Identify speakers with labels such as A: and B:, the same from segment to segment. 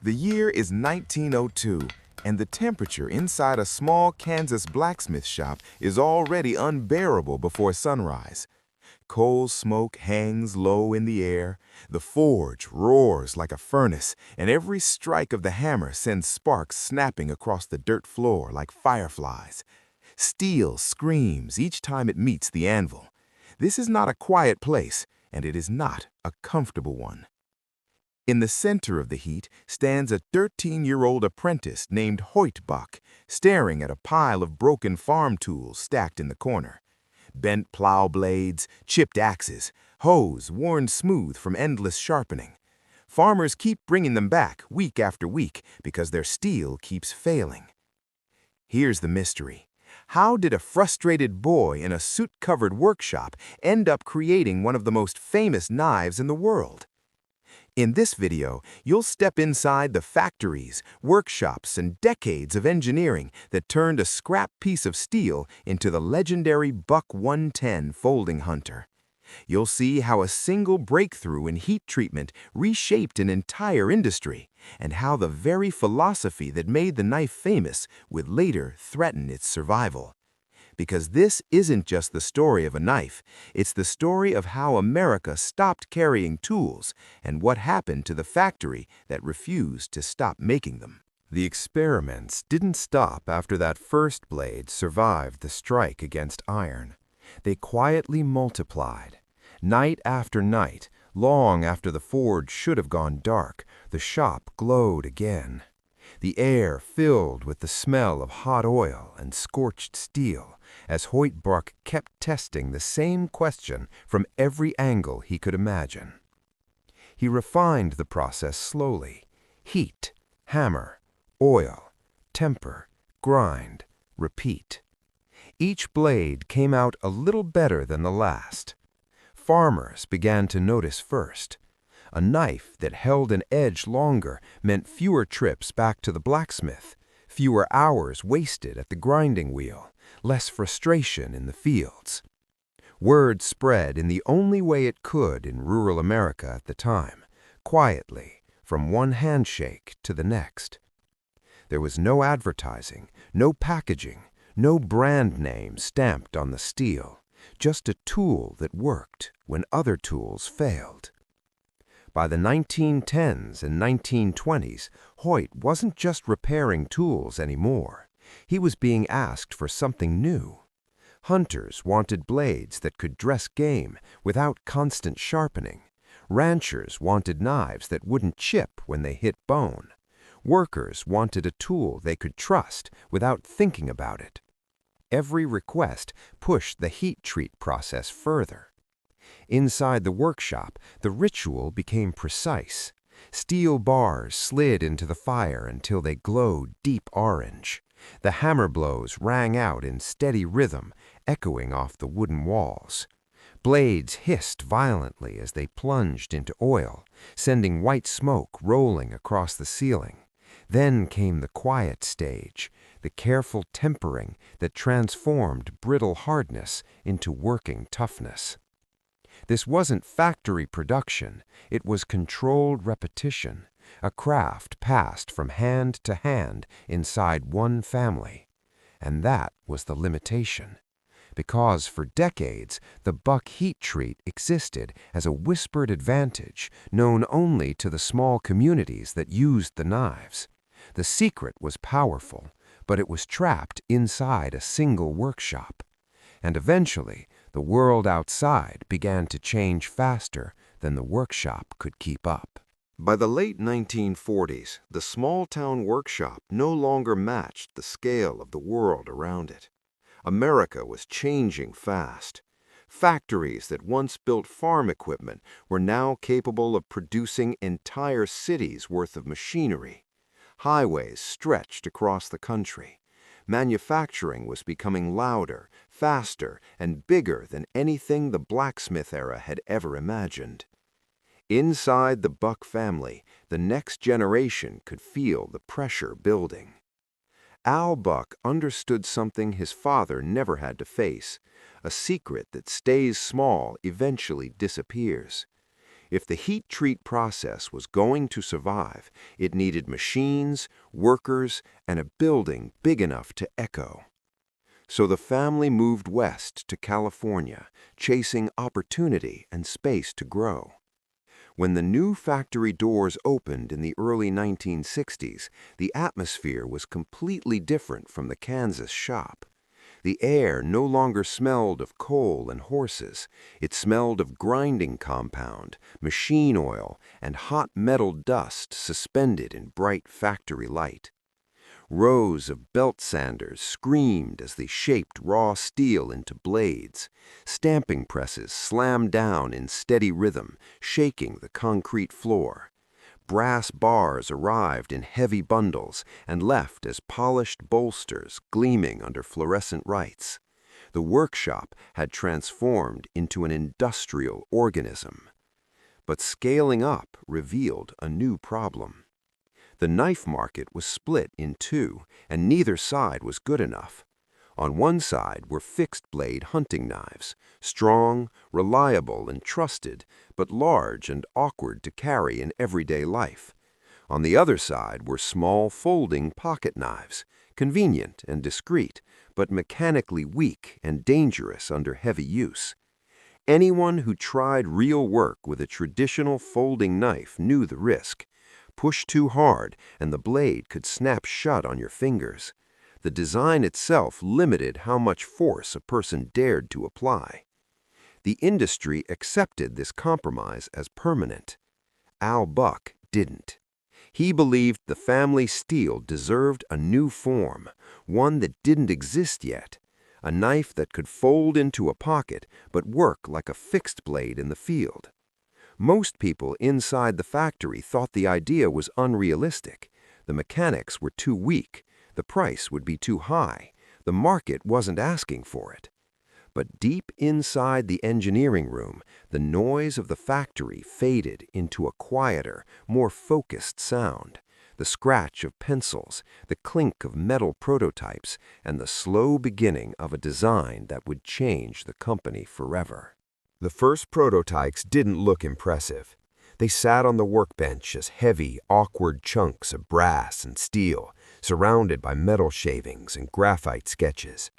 A: The year is 1902, and the temperature inside a small Kansas blacksmith shop is already unbearable before sunrise. Coal smoke hangs low in the air, the forge roars like a furnace, and every strike of the hammer sends sparks snapping across the dirt floor like fireflies. Steel screams each time it meets the anvil. This is not a quiet place, and it is not a comfortable one. In the center of the heat stands a 13-year-old apprentice named Hoytbach, staring at a pile of broken farm tools stacked in the corner. Bent plow blades, chipped axes, hoes worn smooth from endless sharpening. Farmers keep bringing them back week after week because their steel keeps failing. Here's the mystery. How did a frustrated boy in a soot-covered workshop end up creating one of the most famous knives in the world? In this video, you'll step inside the factories, workshops, and decades of engineering that turned a scrap piece of steel into the legendary Buck 110 folding hunter. You'll see how a single breakthrough in heat treatment reshaped an entire industry, and how the very philosophy that made the knife famous would later threaten its survival. Because this isn't just the story of a knife, it's the story of how America stopped carrying tools and what happened to the factory that refused to stop making them. The experiments didn't stop after that first blade survived the strike against iron. They quietly multiplied. Night after night, long after the forge should have gone dark, the shop glowed again. The air filled with the smell of hot oil and scorched steel, as Hoytbach kept testing the same question from every angle he could imagine. He refined the process slowly. Heat, hammer, oil, temper, grind, repeat. Each blade came out a little better than the last. Farmers began to notice first. A knife that held an edge longer meant fewer trips back to the blacksmith, fewer hours wasted at the grinding wheel, less frustration in the fields. Word spread in the only way it could in rural America at the time, quietly, from one handshake to the next. There was no advertising, no packaging, no brand name stamped on the steel, just a tool that worked when other tools failed. By the 1910s and 1920s, Hoyt wasn't just repairing tools anymore. He was being asked for something new. Hunters wanted blades that could dress game without constant sharpening. Ranchers wanted knives that wouldn't chip when they hit bone. Workers wanted a tool they could trust without thinking about it. Every request pushed the heat treat process further. Inside the workshop, the ritual became precise. Steel bars slid into the fire until they glowed deep orange. The hammer blows rang out in steady rhythm, echoing off the wooden walls. Blades hissed violently as they plunged into oil, sending white smoke rolling across the ceiling. Then came the quiet stage, the careful tempering that transformed brittle hardness into working toughness. This wasn't factory production, it was controlled repetition, a craft passed from hand to hand inside one family. And that was the limitation. Because for decades, the Buck heat treat existed as a whispered advantage known only to the small communities that used the knives. The secret was powerful, but it was trapped inside a single workshop. And eventually, the world outside began to change faster than the workshop could keep up. By the late 1940s, the small-town workshop no longer matched the scale of the world around it. America was changing fast. Factories that once built farm equipment were now capable of producing entire cities' worth of machinery. Highways stretched across the country. Manufacturing was becoming louder, faster, and bigger than anything the blacksmith era had ever imagined. Inside the Buck family, the next generation could feel the pressure building. Al Buck understood something his father never had to face, a secret that stays small eventually disappears.
B: If the heat treat process was going to survive, it needed machines, workers, and a building big enough to echo. So the family moved west to California, chasing opportunity and space to grow. When the new factory doors opened in the early 1960s, the atmosphere was completely different from the Kansas shop. The air no longer smelled of coal and horses. It smelled of grinding compound, machine oil, and hot metal dust suspended in bright factory light. Rows of belt sanders screamed as they shaped raw steel into blades. Stamping presses slammed down in steady rhythm, shaking the concrete floor. Brass bars arrived in heavy bundles and left as polished bolsters gleaming under fluorescent lights. The workshop had transformed into an industrial organism. But scaling up revealed a new problem. The knife market was split in two, and neither side was good enough. On one side were fixed-blade hunting knives, strong, reliable, and trusted, but large and awkward to carry in everyday life. On the other side were small folding pocket knives, convenient and discreet, but mechanically weak and dangerous under heavy use. Anyone who tried real work with a traditional folding knife knew the risk. Push too hard, and the blade could snap shut on your fingers. The design itself limited how much force a person dared to apply. The industry accepted this compromise as permanent. Al Buck didn't. He believed the family steel deserved a new form, one that didn't exist yet, a knife that could fold into a pocket but work like a fixed blade in the field. Most people inside the factory thought the idea was unrealistic. The mechanics were too weak, the price would be too high, the market wasn't asking for it. But deep inside the engineering room, the noise of the factory faded into a quieter, more focused sound. The scratch of pencils, the clink of metal prototypes, and the slow beginning of a design that would change the company forever. The first prototypes didn't look impressive. They sat on the workbench as heavy, awkward chunks of brass and steel, surrounded by metal shavings and graphite sketches.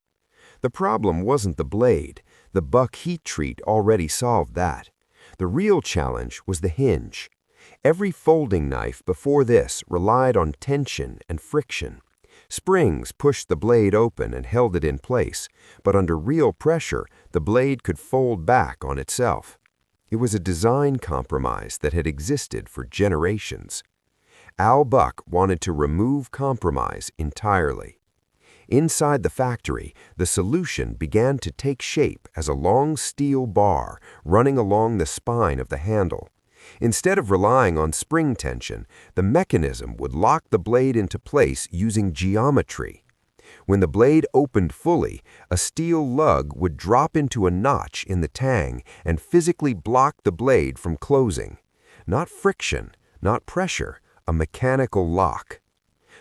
B: The problem wasn't the blade. The Buck heat treat already solved that. The real challenge was the hinge. Every folding knife before this relied on tension and friction. Springs pushed the blade open and held it in place, but under real pressure, the blade could fold back on itself. It was a design compromise that had existed for generations. Al Buck wanted to remove compromise entirely. Inside the factory, the solution began to take shape as a long steel bar running along the spine of the handle. Instead of relying on spring tension, the mechanism would lock the blade into place using geometry. When the blade opened fully, a steel lug would drop into a notch in the tang and physically block the blade from closing. Not friction, not pressure, a mechanical lock.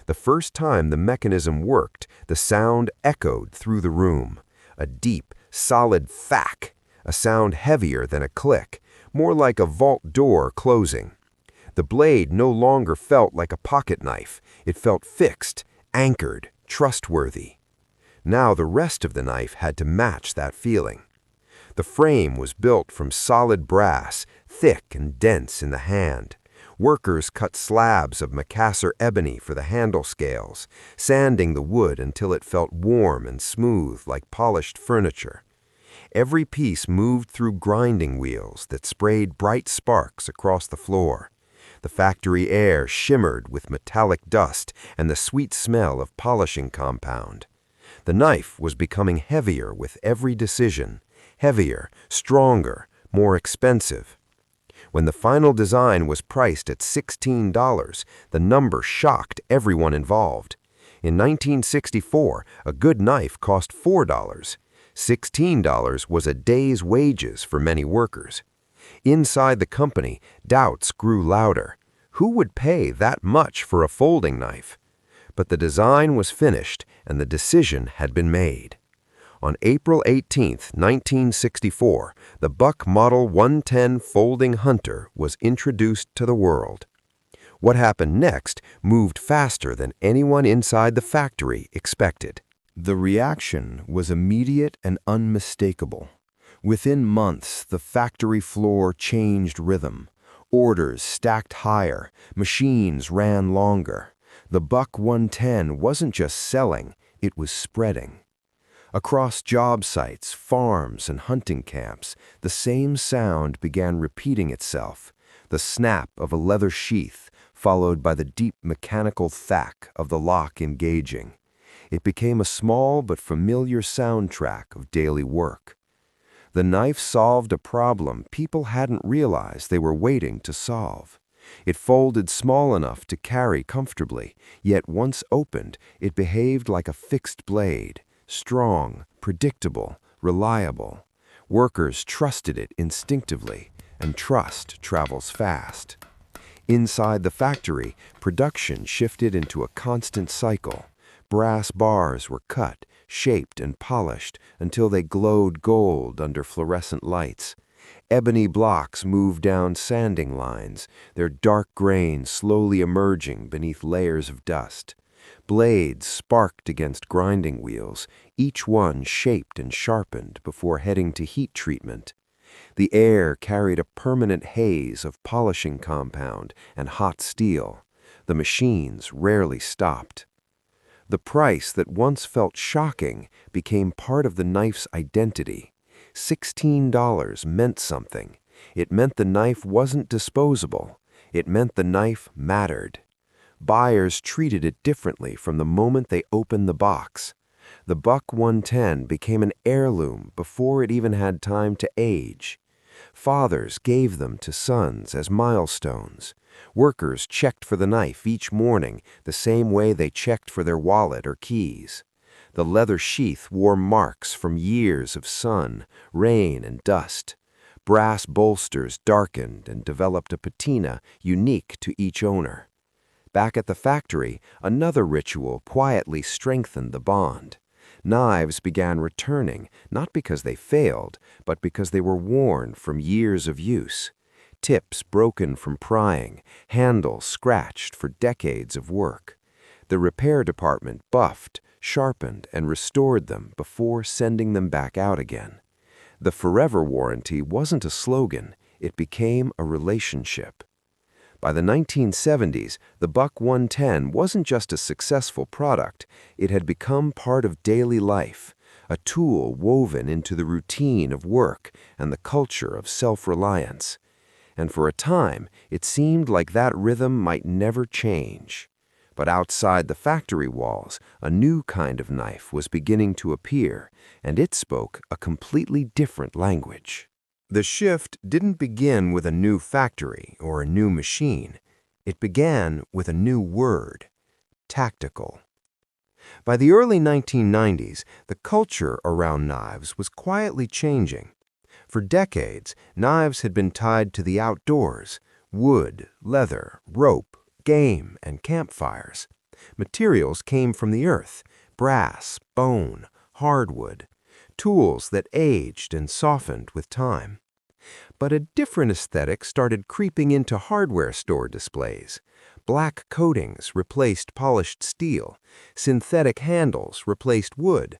B: The first time the mechanism worked, the sound echoed through the room. A deep, solid thwack, a sound heavier than a click, more like a vault door closing. The blade no longer felt like a pocket knife. It felt fixed, anchored, trustworthy. Now the rest of the knife had to match that feeling. The frame was built from solid brass, thick and dense in the hand. Workers cut slabs of Macassar ebony for the handle scales, sanding the wood until it felt warm and smooth like polished furniture. Every piece moved through grinding wheels that sprayed bright sparks across the floor. The factory air shimmered with metallic dust and the sweet smell of polishing compound. The knife was becoming heavier with every decision. Heavier, stronger, more expensive. When the final design was priced at $16, the number shocked everyone involved. In 1964, a good knife cost $4. $16 was a day's wages for many workers. Inside the company, doubts grew louder. Who would pay that much for a folding knife? But the design was finished and the decision had been made. On April 18, 1964, the Buck Model 110 Folding Hunter was introduced to the world. What happened next moved faster than anyone inside the factory expected.
A: The reaction was immediate and unmistakable. Within months, the factory floor changed rhythm. Orders stacked higher, machines ran longer. The Buck 110 wasn't just selling, it was spreading. Across job sites, farms, and hunting camps, the same sound began repeating itself, the snap of a leather sheath, followed by the deep mechanical thack of the lock engaging. It became a small but familiar soundtrack of daily work. The knife solved a problem people hadn't realized they were waiting to solve. It folded small enough to carry comfortably, yet once opened, it behaved like a fixed blade, strong, predictable, reliable. Workers trusted it instinctively, and trust travels fast. Inside the factory, production shifted into a constant cycle. Brass bars were cut, shaped, and polished until they glowed gold under fluorescent lights. Ebony blocks moved down sanding lines, their dark grains slowly emerging beneath layers of dust. Blades sparked against grinding wheels, each one shaped and sharpened before heading to heat treatment. The air carried a permanent haze of polishing compound and hot steel. The machines rarely stopped. The price that once felt shocking became part of the knife's identity. $16 meant something. It meant the knife wasn't disposable. It meant the knife mattered. Buyers treated it differently from the moment they opened the box. The Buck 110 became an heirloom before it even had time to age. Fathers gave them to sons as milestones. Workers checked for the knife each morning the same way they checked for their wallet or keys. The leather sheath wore marks from years of sun, rain, and dust. Brass bolsters darkened and developed a patina unique to each owner. Back at the factory, another ritual quietly strengthened the bond. Knives began returning, not because they failed, but because they were worn from years of use. Tips broken from prying, handles scratched for decades of work. The repair department buffed, sharpened, and restored them before sending them back out again. The forever warranty wasn't a slogan, it became a relationship. By the 1970s, the Buck 110 wasn't just a successful product, it had become part of daily life, a tool woven into the routine of work and the culture of self-reliance. And for a time, it seemed like that rhythm might never change. But outside the factory walls, a new kind of knife was beginning to appear, and it spoke a completely different language. The shift didn't begin with a new factory or a new machine. It began with a new word: tactical. By the early 1990s, the culture around knives was quietly changing. For decades, knives had been tied to the outdoors: wood, leather, rope, game, and campfires. Materials came from the earth: brass, bone, hardwood. Tools that aged and softened with time. But a different aesthetic started creeping into hardware store displays. Black coatings replaced polished steel. Synthetic handles replaced wood.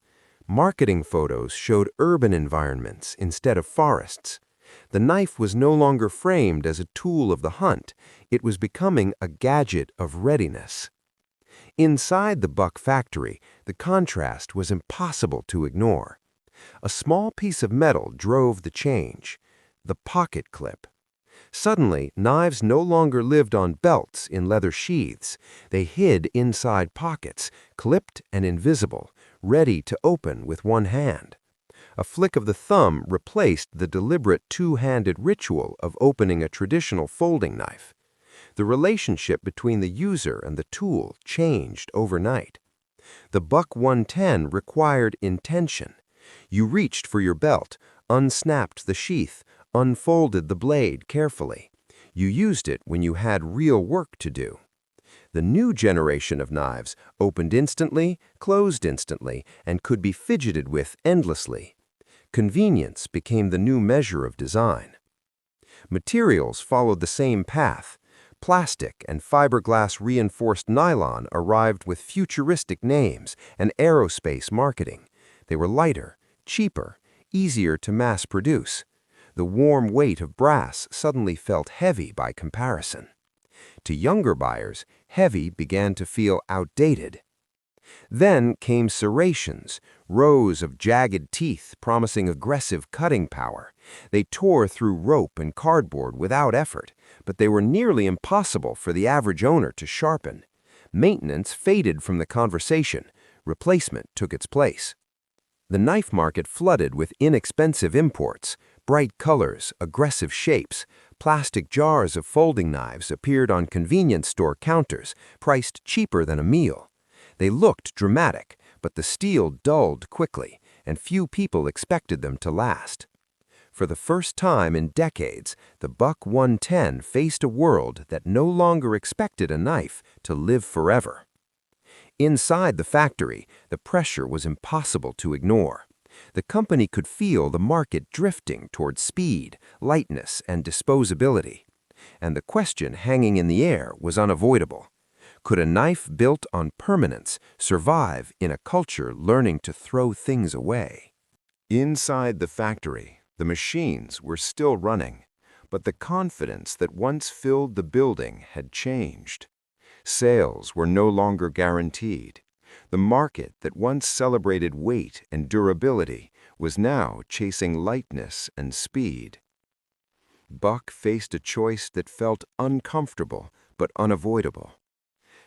A: Marketing photos showed urban environments instead of forests. The knife was no longer framed as a tool of the hunt. It was becoming a gadget of readiness. Inside the Buck factory, the contrast was impossible to ignore. A small piece of metal drove the change: the pocket clip. Suddenly, knives no longer lived on belts in leather sheaths. They hid inside pockets, clipped and invisible, ready to open with one hand. A flick of the thumb replaced the deliberate two-handed ritual of opening a traditional folding knife. The relationship between the user and the tool changed overnight. The Buck 110 required intention. You reached for your belt, unsnapped the sheath, unfolded the blade carefully. You used it when you had real work to do.
B: The new generation of knives opened instantly, closed instantly, and could be fidgeted with endlessly. Convenience became the new measure of design. Materials followed the same path. Plastic and fiberglass reinforced nylon arrived with futuristic names and aerospace marketing. They were lighter, cheaper, easier to mass produce. The warm weight of brass suddenly felt heavy by comparison. To younger buyers, heavy began to feel outdated. Then came serrations, rows of jagged teeth promising aggressive cutting power. They tore through rope and cardboard without effort, but they were nearly impossible for the average owner to sharpen. Maintenance faded from the conversation. Replacement took its place. The knife market flooded with inexpensive imports. Bright colors, aggressive shapes, plastic jars of folding knives appeared on convenience store counters, priced cheaper than a meal. They looked dramatic, but the steel dulled quickly, and few people expected them to last. For the first time in decades, the Buck 110 faced a world that no longer expected a knife to live forever. Inside the factory, the pressure was impossible to ignore. The company could feel the market drifting toward speed, lightness, and disposability. And the question hanging in the air was unavoidable. Could a knife built on permanence survive in a culture learning to throw things away?
A: Inside the factory, the machines were still running, but the confidence that once filled the building had changed. Sales were no longer guaranteed. The market that once celebrated weight and durability was now chasing lightness and speed. Buck faced a choice that felt uncomfortable but unavoidable.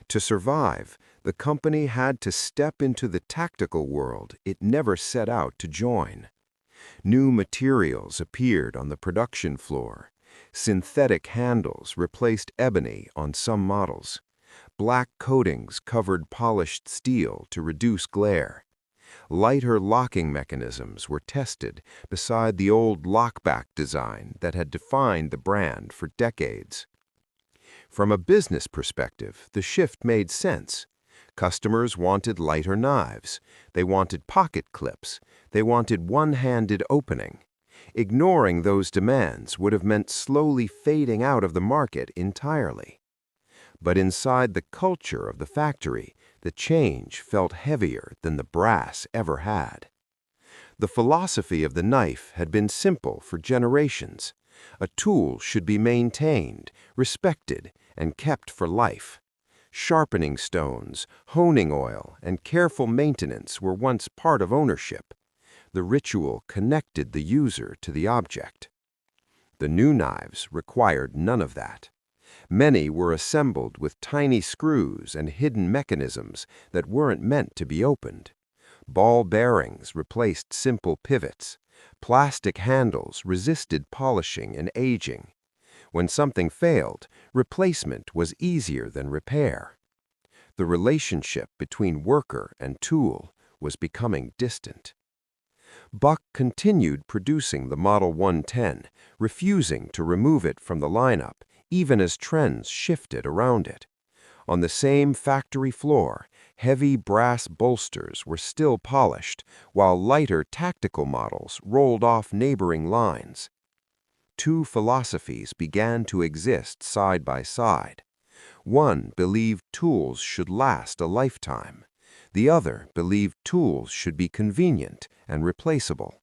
A: To survive, the company had to step into the tactical world it never set out to join. New materials appeared on the production floor. Synthetic handles replaced ebony on some models. Black coatings covered polished steel to reduce glare. Lighter locking mechanisms were tested beside the old lockback design that had defined the brand for decades. From a business perspective, the shift made sense. Customers wanted lighter knives. They wanted pocket clips. They wanted one-handed opening. Ignoring those demands would have meant slowly fading out of the market entirely. But inside the culture of the factory, the change felt heavier than the brass ever had. The philosophy of the knife had been simple for generations. A tool should be maintained, respected, and kept for life. Sharpening stones, honing oil, and careful maintenance were once part of ownership. The ritual connected the user to the object. The new knives required none of that. Many were assembled with tiny screws and hidden mechanisms that weren't meant to be opened. Ball bearings replaced simple pivots. Plastic handles resisted polishing and aging. When something failed, replacement was easier than repair. The relationship between worker and tool was becoming distant. Buck continued producing the Model 110, refusing to remove it from the lineup, even as trends shifted around it. On the same factory floor, heavy brass bolsters were still polished, while lighter tactical models rolled off neighboring lines. Two philosophies began to exist side by side. One believed tools should last a lifetime. The other believed tools should be convenient and replaceable.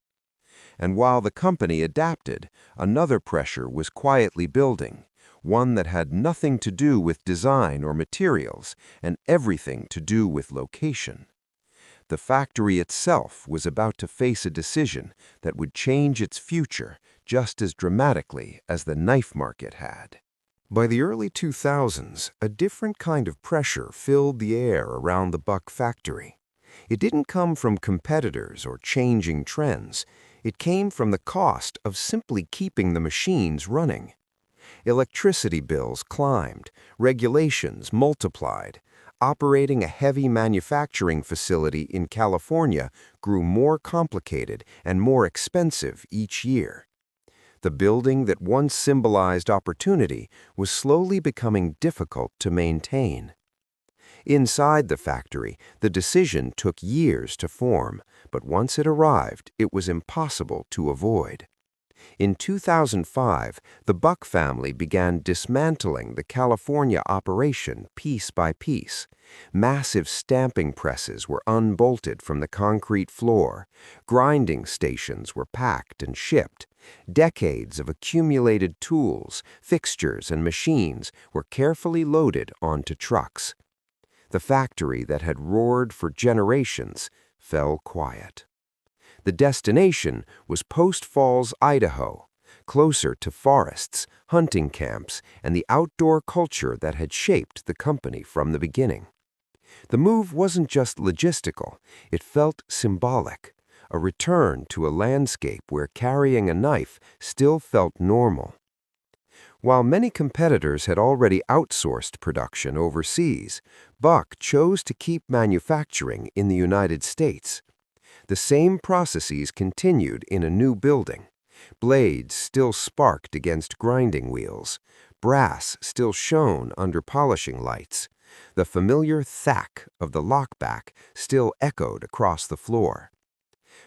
A: And while the company adapted, another pressure was quietly building, one that had nothing to do with design or materials and everything to do with location. The factory itself was about to face a decision that would change its future just as dramatically as the knife market had. By the early 2000s, a different kind of pressure filled the air around the Buck factory. It didn't come from competitors or changing trends. It came from the cost of simply keeping the machines running. Electricity bills climbed, regulations multiplied. Operating a heavy manufacturing facility in California grew more complicated and more expensive each year. The building that once symbolized opportunity was slowly becoming difficult to maintain.
B: Inside the factory, the decision took years to form, but once it arrived, it was impossible to avoid. In 2005, the Buck family began dismantling the California operation piece by piece. Massive stamping presses were unbolted from the concrete floor. Grinding stations were packed and shipped. Decades of accumulated tools, fixtures, and machines were carefully loaded onto trucks. The factory that had roared for generations fell quiet. The destination was Post Falls, Idaho, closer to forests, hunting camps, and the outdoor culture that had shaped the company from the beginning. The move wasn't just logistical, it felt symbolic, a return to a landscape where carrying a knife still felt normal. While many competitors had already outsourced production overseas, Buck chose to keep manufacturing in the United States. The same processes continued in a new building. Blades still sparked against grinding wheels. Brass still shone under polishing lights. The familiar thack of the lockback still echoed across the floor.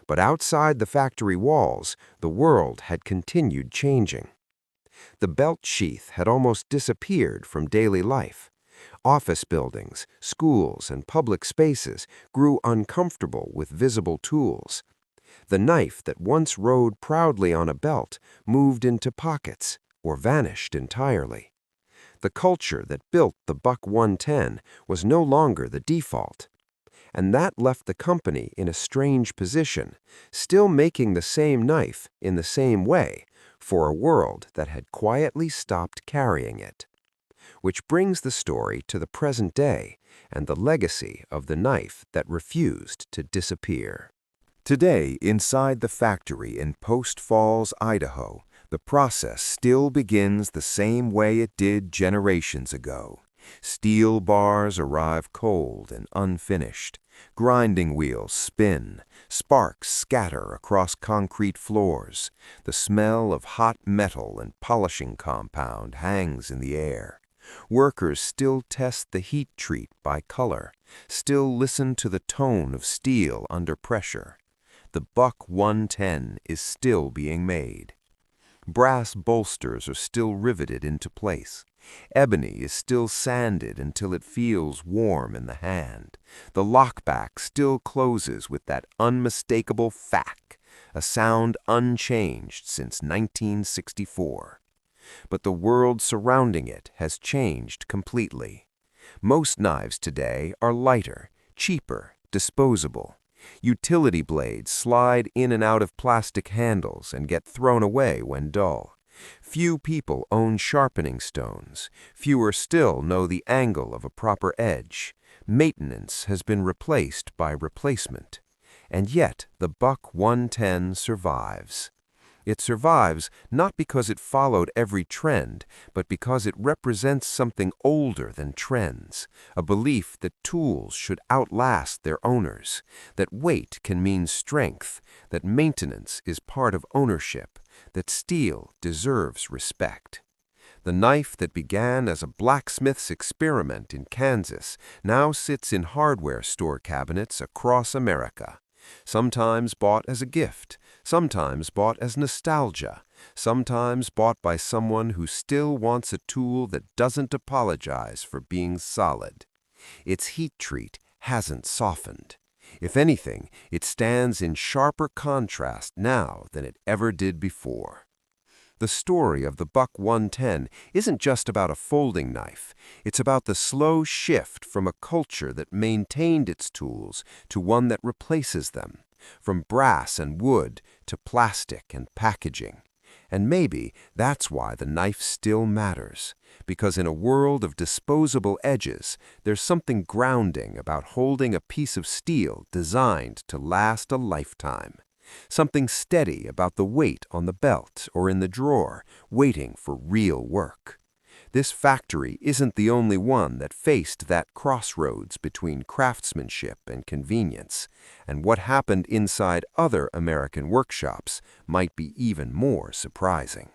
B: But outside the factory walls, the world had continued changing. The belt sheath had almost disappeared from daily life. Office buildings, schools, and public spaces grew uncomfortable with visible tools. The knife that once rode proudly on a belt moved into pockets or vanished entirely. The culture that built the Buck 110 was no longer the default. And that left the company in a strange position, still making the same knife in the same way for a world that had quietly stopped carrying it. Which brings the story to the present day and the legacy of the knife that refused to disappear.
A: Today, inside the factory in Post Falls, Idaho, the process still begins the same way it did generations ago. Steel bars arrive cold and unfinished. Grinding wheels spin. Sparks scatter across concrete floors. The smell of hot metal and polishing compound hangs in the air. Workers still test the heat treat by color, still listen to the tone of steel under pressure. The Buck 110 is still being made. Brass bolsters are still riveted into place. Ebony is still sanded until it feels warm in the hand. The lockback still closes with that unmistakable "fack," a sound unchanged since 1964. But the world surrounding it has changed completely. Most knives today are lighter, cheaper, disposable. Utility blades slide in and out of plastic handles and get thrown away when dull. Few people own sharpening stones. Fewer still know the angle of a proper edge. Maintenance has been replaced by replacement. And yet the Buck 110 survives. It survives not because it followed every trend, but because it represents something older than trends, a belief that tools should outlast their owners, that weight can mean strength, that maintenance is part of ownership, that steel deserves respect. The knife that began as a blacksmith's experiment in Kansas now sits in hardware store cabinets across America. Sometimes bought as a gift, sometimes bought as nostalgia, sometimes bought by someone who still wants a tool that doesn't apologize for being solid. Its heat treat hasn't softened. If anything, it stands in sharper contrast now than it ever did before. The story of the Buck 110 isn't just about a folding knife. It's about the slow shift from a culture that maintained its tools to one that replaces them, from brass and wood to plastic and packaging. And maybe that's why the knife still matters, because in a world of disposable edges, there's something grounding about holding a piece of steel designed to last a lifetime. Something steady about the weight on the belt or in the drawer, waiting for real work. This factory isn't the only one that faced that crossroads between craftsmanship and convenience, and what happened inside other American workshops might be even more surprising.